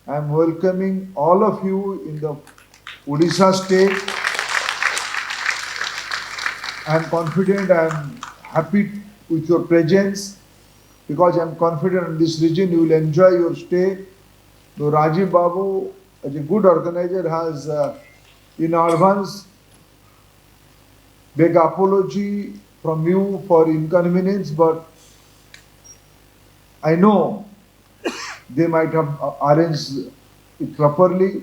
I am welcoming all of you in the Odisha state. I am confident, I am happy with your presence because I am confident in this region you will enjoy your stay. So Rajiv Babu, as a good organizer, has in advance beg apology from you for inconvenience, but I know they might have arranged it properly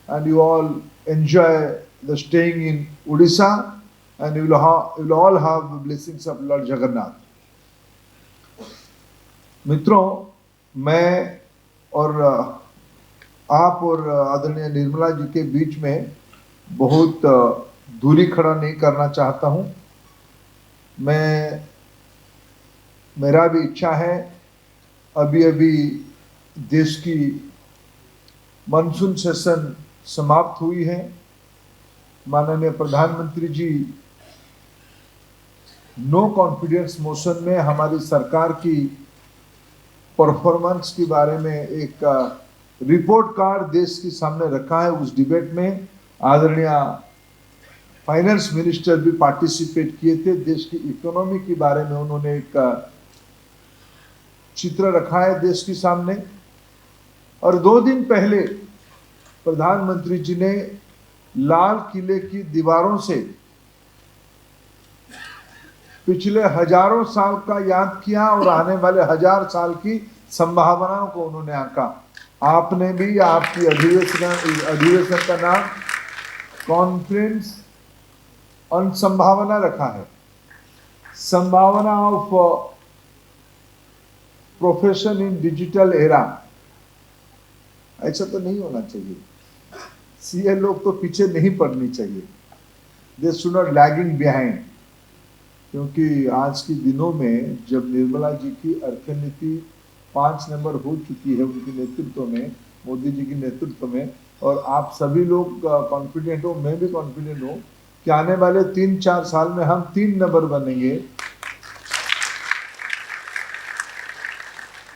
and you all enjoy the staying in Odisha and you will all have the blessings of Lord Jagannath. मित्रों, मैं और आप और आदरणीय निर्मला जी के बीच में बहुत दूरी खड़ा नहीं करना चाहता हूं। मेरा भी इच्छा है, अभी अभी देश की मानसून सेशन समाप्त हुई है। माननीय प्रधानमंत्री जी नो कॉन्फिडेंस मोशन में हमारी सरकार की परफॉर्मेंस के बारे में एक रिपोर्ट कार्ड देश के सामने रखा है। उस डिबेट में आदरणीय फाइनेंस मिनिस्टर भी पार्टिसिपेट किए थे। देश की इकोनॉमी के बारे में उन्होंने एक चित्र रखा है देश के सामने। और 2 दिन पहले प्रधानमंत्री जी ने लाल किले की दीवारों से पिछले हजारों साल का याद किया और आने वाले 1000 साल की संभावनाओं को उन्होंने आंका। आपने भी आपकी अधिवेशन का नाम कॉन्फ्रेंस ऑन संभावना रखा है। संभावना of profession in digital era. ऐसा तो नहीं होना चाहिए। सीए लोग तो पीछे नहीं पड़नी चाहिए। They should not lagging behind. क्योंकि आज के दिनों में जब निर्मला जी की अर्थनीति 5 नंबर हो चुकी है उनके नेतृत्व में, मोदी जी के नेतृत्व में, और आप सभी लोग कॉन्फिडेंट हो, मैं भी कॉन्फिडेंट हूँ कि आने वाले 3-4 साल में हम 3 नंबर बनेंगे।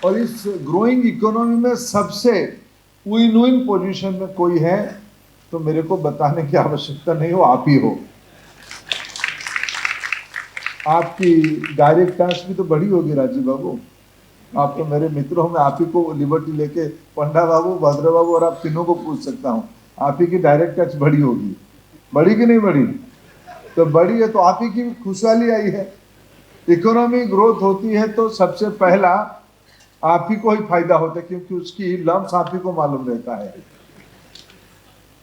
और इस ग्रोइंग इकोनॉमी में सबसे विन पोजीशन में कोई है तो मेरे को बताने की आवश्यकता नहीं हो, आप ही हो। आपकी डायरेक्ट टैक्स भी तो बड़ी होगी राजीव बाबू। आप तो मेरे मित्र हो, मैं आप ही को लिबर्टी लेके पंडा बाबू, भद्र बाबू और आप तीनों को पूछ सकता हूँ। आप ही की डायरेक्ट टैक्स बड़ी होगी, बड़ी कि नहीं बड़ी? तो बड़ी है तो आप ही की खुशहाली आई है। इकोनॉमी ग्रोथ होती है तो सबसे पहला आप ही को ही फायदा होता है, क्योंकि उसकी लम्स आप ही को मालूम रहता है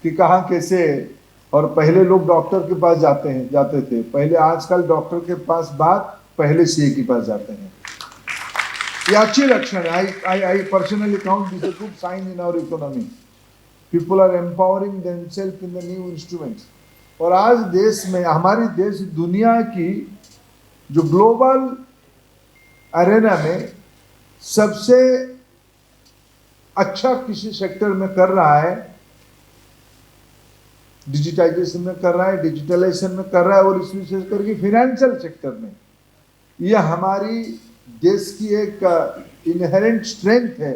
कि कहाँ कैसे। और पहले लोग डॉक्टर के पास जाते थे पहले, आजकल डॉक्टर के पास बात पहले सीए के पास जाते हैं। ये अच्छी लक्षण है। I personally count this a good sign in our economy. People are empowering themselves in the new instruments. और आज देश में, हमारी देश दुनिया की जो ग्लोबल अरेना में सबसे अच्छा किसी सेक्टर में कर रहा है, डिजिटाइजेशन में कर रहा है, डिजिटलाइजेशन में कर रहा है, और इस विशेष करके फाइनेंशियल सेक्टर में। यह हमारी देश की एक इनहेरेंट स्ट्रेंथ है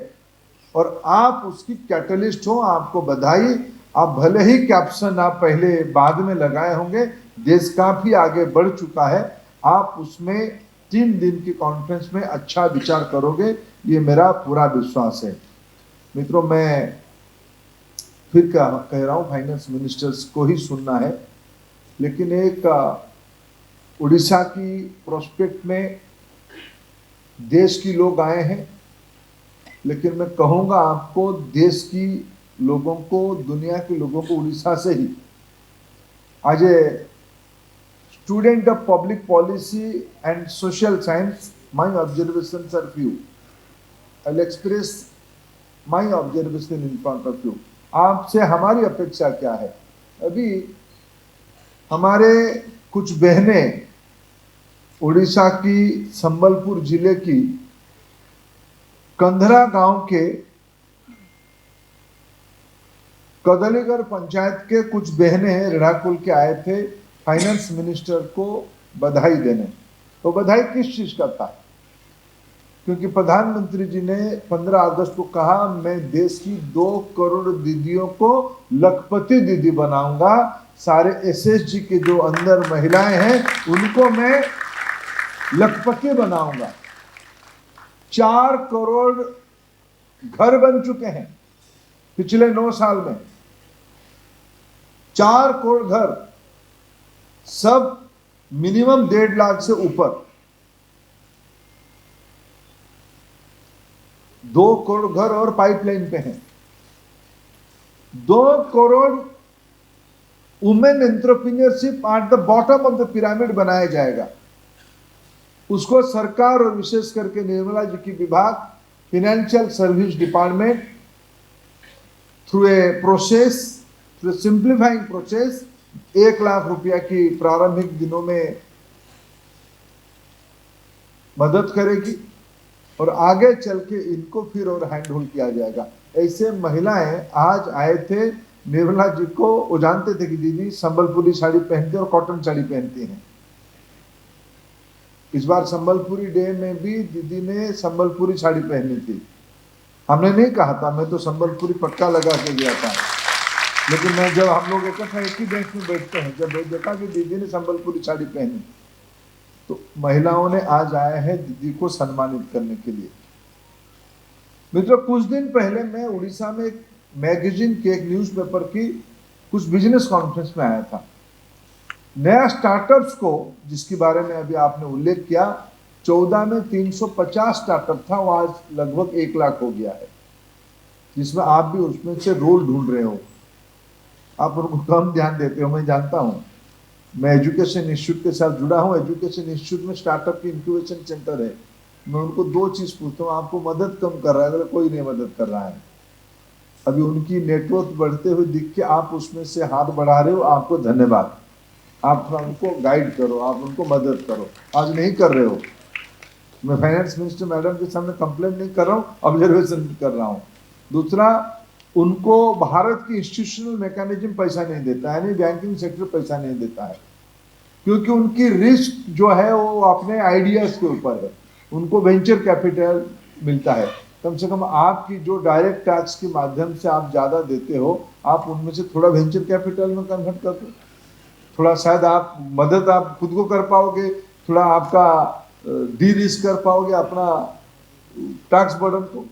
और आप उसकी कैटलिस्ट हो। आपको बधाई। आप भले ही कैप्शन आप पहले बाद में लगाए होंगे, देश काफी आगे बढ़ चुका है। आप उसमें 3 दिन की कॉन्फ्रेंस में अच्छा विचार करोगे, ये मेरा पूरा विश्वास है। मित्रों, मैं फिर कह रहा हूँ, फाइनेंस मिनिस्टर्स को ही सुनना है, लेकिन एक उड़ीसा की प्रोस्पेक्ट में देश की लोग आए हैं, लेकिन मैं कहूँगा आपको, देश की लोगों को, दुनिया के लोगों को उड़ीसा से ही। As a student of public policy and social science, my observations are few. I will express my observation in front of you. आपसे हमारी अपेक्षा क्या है? अभी हमारे कुछ बहनें उड़ीसा की संबलपुर जिले की कंधरा गांव के कदलीगढ़ पंचायत के कुछ बहनें रेणाकुल के आए थे फाइनेंस मिनिस्टर को बधाई देने। तो बधाई किस चीज का था? क्योंकि प्रधानमंत्री जी ने 15 अगस्त को कहा, मैं देश की 2 करोड़ दीदियों को लखपति दीदी बनाऊंगा। सारे एसएसजी के जो अंदर महिलाएं हैं उनको मैं लखपति बनाऊंगा। 4 करोड़ घर बन चुके हैं पिछले 9 साल में। 4 करोड़ घर, सब मिनिमम 1.5 लाख से ऊपर। 2 करोड़ घर और पाइपलाइन पे हैं। 2 crore women entrepreneurship at the bottom of the pyramid बनाया जाएगा। उसको सरकार और विशेष करके निर्मला जी की विभाग, financial service department, through a process, through simplifying process, 1 lakh रुपया की प्रारंभिक दिनों में मदद करेगी और आगे चल के इनको फिर और हैंड होल्ड किया जाएगा। ऐसे महिलाएं आज आए थे निर्मला जी को, वो जानते थे कि दीदी संबलपुरी साड़ी पहनती और कॉटन साड़ी पहनती हैं। इस बार संबलपुरी डे में भी दीदी ने संबलपुरी साड़ी पहनी थी। हमने नहीं कहा था, मैं तो संबलपुरी पट्टा लगा के गया था, लेकिन मैं जब हम लोग इकट्ठा एक ही बेंच में बैठते हैं, जब देखा कि दीदी ने संबलपुरी साड़ी पहनी, तो महिलाओं ने आज आए हैं दीदी को सम्मानित करने के लिए। मित्रों, कुछ दिन पहले मैं उड़ीसा में एक मैगजीन के, एक न्यूज़पेपर की कुछ बिजनेस कॉन्फ्रेंस में आया था। नया स्टार्टअप्स को, जिसके बारे में अभी आपने उल्लेख किया, 14 में 350 स्टार्टअप था, वो आज लगभग 1 लाख हो गया है, जिसमें आप भी उसमें से रोल ढूंढ रहे हो। आप उनको कम ध्यान देते हो, मैं जानता हूं। मैं एजुकेशन इंस्टीट्यूट के साथ जुड़ा हूं। एजुकेशन इंस्टीट्यूट में स्टार्टअप की इंक्यूबेशन सेंटर है। मैं उनको 2 चीज पूछता हूँ, आपको मदद कम कर रहा है? अगर कोई नहीं मदद कर रहा है, अभी उनकी नेटवर्क बढ़ते हुए दिख के आप उसमें से हाथ बढ़ा रहे हो, आपको धन्यवाद। आप थोड़ा उनको गाइड करो, आप उनको मदद करो। आज नहीं कर रहे हो। मैं फाइनेंस मिनिस्टर मैडम के सामने कंप्लेंट नहीं कर रहा हूँ, ऑब्जर्वेशन कर रहा हूँ। दूसरा, उनको भारत की इंस्टीट्यूशनल मैकेनिज्म पैसा नहीं देता है, यानी बैंकिंग सेक्टर पैसा नहीं देता है, क्योंकि उनकी रिस्क जो है वो अपने आइडियाज के ऊपर है। उनको वेंचर कैपिटल मिलता है। कम से कम आपकी जो डायरेक्ट टैक्स के माध्यम से आप ज़्यादा देते हो, आप उनमें से थोड़ा वेंचर कैपिटल में कन्वर्ट कर दो। थोड़ा शायद आप मदद आप खुद को कर पाओगे, थोड़ा आपका डी रिस्क कर पाओगे अपना टैक्स बर्डन को।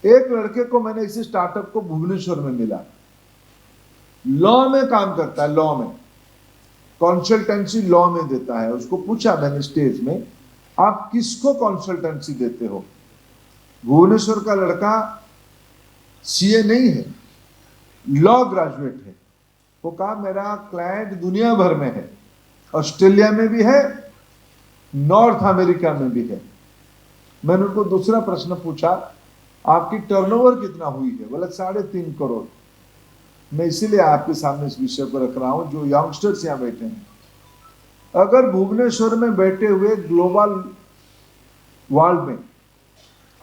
एक लड़के को मैंने इसी स्टार्टअप को भुवनेश्वर में मिला, लॉ में काम करता है, लॉ में कंसल्टेंसी लॉ में देता है। उसको पूछा मैंने स्टेज में, आप किसको कंसल्टेंसी देते हो? भुवनेश्वर का लड़का सीए नहीं है, लॉ ग्रेजुएट है। वो कहा मेरा क्लाइंट दुनिया भर में है, ऑस्ट्रेलिया में भी है, नॉर्थ अमेरिका में भी है। मैंने उनको दूसरा प्रश्न पूछा, आपकी टर्नओवर कितना हुई है? बोला 3.5 करोड़। मैं इसीलिए आपके सामने इस विषय को रख रहा हूं, जो यंगस्टर्स यहाँ बैठे हैं। अगर भुवनेश्वर में बैठे हुए ग्लोबल वर्ल्ड में,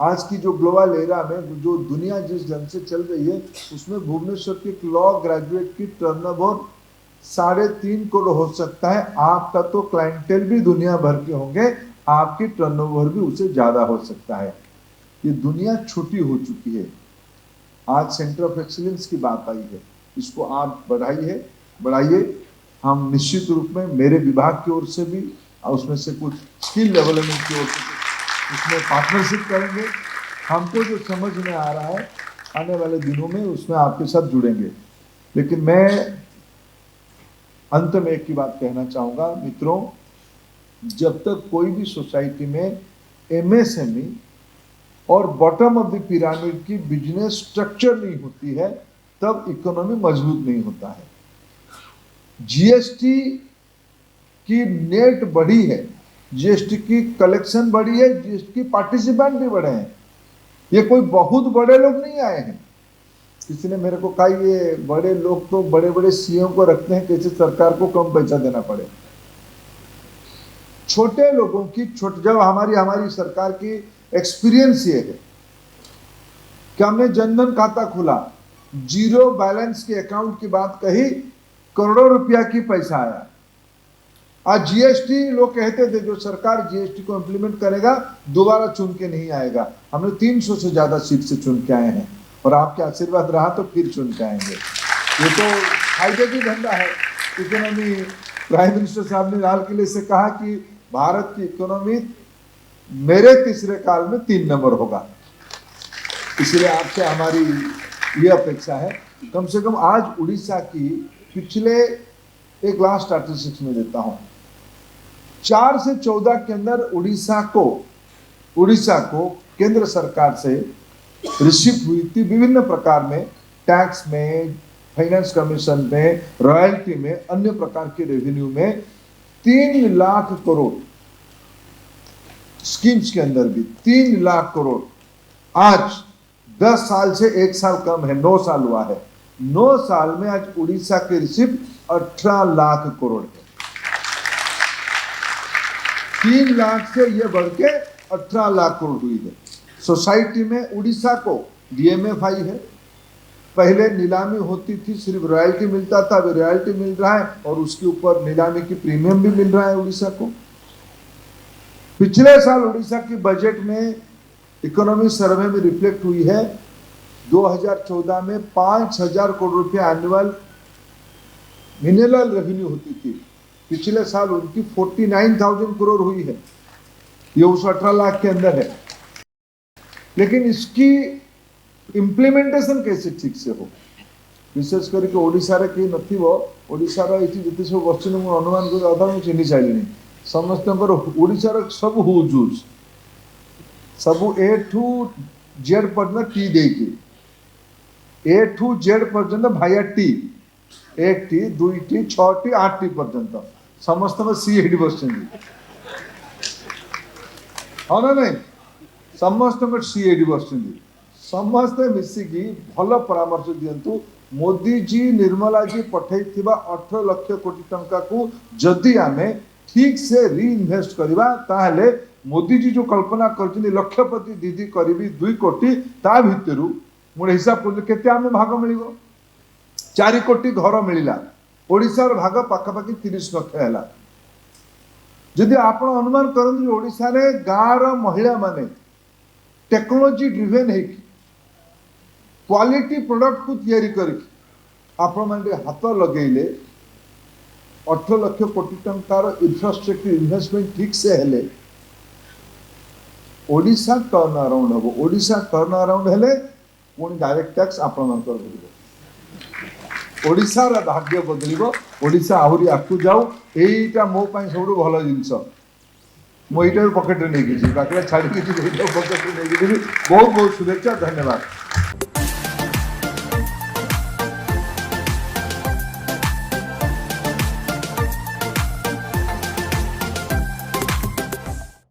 आज की जो ग्लोबल एरा में जो दुनिया जिस ढंग से चल रही है, उसमें भुवनेश्वर के लॉ ग्रेजुएट की टर्नओवर 3.5 करोड़ हो सकता है। आपका तो क्लाइंटेल भी दुनिया भर के होंगे, आपकी टर्नओवर भी उससे ज्यादा हो सकता है। ये दुनिया छोटी हो चुकी है। आज सेंटर ऑफ एक्सीलेंस की बात आई है, इसको आप बढ़ाइए। हम निश्चित रूप में मेरे विभाग की ओर से भी, उसमें से कुछ स्किल डेवलपमेंट की ओर से उसमें पार्टनरशिप करेंगे। हमको जो समझ में आ रहा है आने वाले दिनों में उसमें आपके साथ जुड़ेंगे। लेकिन मैं अंत में एक ही बात कहना चाहूँगा मित्रों, जब तक कोई भी सोसाइटी में एमएसएमई और बॉटम ऑफ द पिरामिड की बिजनेस स्ट्रक्चर नहीं होती है, तब इकोनॉमी मजबूत नहीं होता है। जीएसटी की नेट बढ़ी है, जीएसटी की कलेक्शन बढ़ी है, जीएसटी की पार्टिसिपेंट भी बढ़े हैं। ये कोई बहुत बड़े लोग नहीं आए हैं। किसी ने मेरे को कहा ये बड़े लोग तो बड़े बड़े सीएम को रखते हैं, कैसे सरकार को कम पैसा देना पड़े। छोटे लोगों की जब हमारी सरकार की एक्सपीरियंस ये है कि हमने जनधन खाता खुला, 0 बैलेंस के अकाउंट की बात कही, करोड़ों रुपया की पैसा आया। आज जीएसटी लोग कहते थे जो सरकार जीएसटी को इम्प्लीमेंट करेगा दोबारा चुन के नहीं आएगा। हमने 300 से ज्यादा सीट से चुन के आए हैं और आपके आशीर्वाद रहा तो फिर चुन के आएंगे। ये तो फायदे की धंधा है। इकोनॉमी प्राइम मिनिस्टर साहब ने लाल किले से कहा कि भारत की इकोनॉमी मेरे तीसरे काल में 3 नंबर होगा। इसलिए आपसे हमारी ये अपेक्षा है। कम से कम आज उड़ीसा की पिछले एक लास्ट स्टैटिस्टिक्स में देता हूं, 4 से 14 के अंदर उड़ीसा को केंद्र सरकार से रिसीव हुई थी विभिन्न प्रकार में, टैक्स में, फाइनेंस कमीशन में, रॉयल्टी में, अन्य प्रकार के रेवेन्यू में 3 लाख करोड़ स्कीम्स के अंदर भी 3 लाख करोड़। आज 10 साल से 1 साल कम है, 9 साल हुआ है। 9 साल में आज उड़ीसा के रिसीव 18 लाख करोड़ है। 3 लाख से यह बढ़ के 18 लाख करोड़ हुई है। सोसाइटी में उड़ीसा को डीएमएफआई है। पहले नीलामी होती थी, सिर्फ रॉयल्टी मिलता था, अभी रॉयल्टी मिल रहा है और उसके ऊपर नीलामी की प्रीमियम भी मिल रहा है उड़ीसा को। पिछले साल उड़ीसा की बजट में इकोनॉमी सर्वे में रिफ्लेक्ट हुई है, 2014 में 5,000 करोड़ रुपया एनुअल मिनरल रेवेन्यू होती थी। पिछले साल उनकी 49,000 करोड़ हुई है। ये उस 18 लाख के अंदर है। लेकिन इसकी इम्प्लीमेंटेशन कैसे ठीक से हो, विशेष करके ओडिशा रे कहीं नथिबो। ओडिशा रे इति जति सब बच्चन मु अनुमान कर आधा मु चिन्हि साइलिनी। समस्तंकर ओडिशा रे सब हुजूज सब ए टू जेड पर्यंत टी देकी, ए टू जेड पर्यंत भाया टी, 1 टी 2 टी 6 टी 8 टी पर्यंत समस्त में सी एडी बसचंदी। हाँ ना नहीं, समस्त में सी एडी बसचंदी। समस्ते मिसिकी भल परामर्श दियंतु। मोदी जी निर्मला जी पठैथिबा 18 लाख कोटी टंका को जदि आमे ठीक से रीइन्वेस्ट करिबा ताहले मोदी जी जो कल्पना करछिन लक्षपति दीदी करीबी 2 कोटी ता भितरु मोर हिसाब कर केते आमे भाग मिलिबो। 4 कोटी घर मिलिला, ओडिसा रो भाग पाखापाखि 30 लाख हैला। जदि आपण अनुमान करन ओडिसा रे गाँव रो महिला माने टेक्नोलॉजी ड्रिवेन है क्वालिटी प्रोडक्ट को तैयारी करके आपण माने हाथ लगेले 18 लाख कोटी टंकार इंफ्रास्ट्रक्चर इन्वेस्टमेंट ठीक से हेले ओडिशा टर्न अराउंड हम। ओडिशा टर्न अराउंड हेले पुणी डायरेक्ट टैक्स आपण मानकर बदलिबो, ओडिशा रा भाग्य बदलिबो, ओडिशा आहुरी आकु जाऊ। एईटा मो पई सबु भलो जिंस। मो एटा पॉकेट रे नै कि बाकी छाडी कि पॉकेट रे नै कि बहुत बहुत शुभेच्छा, धन्यवाद।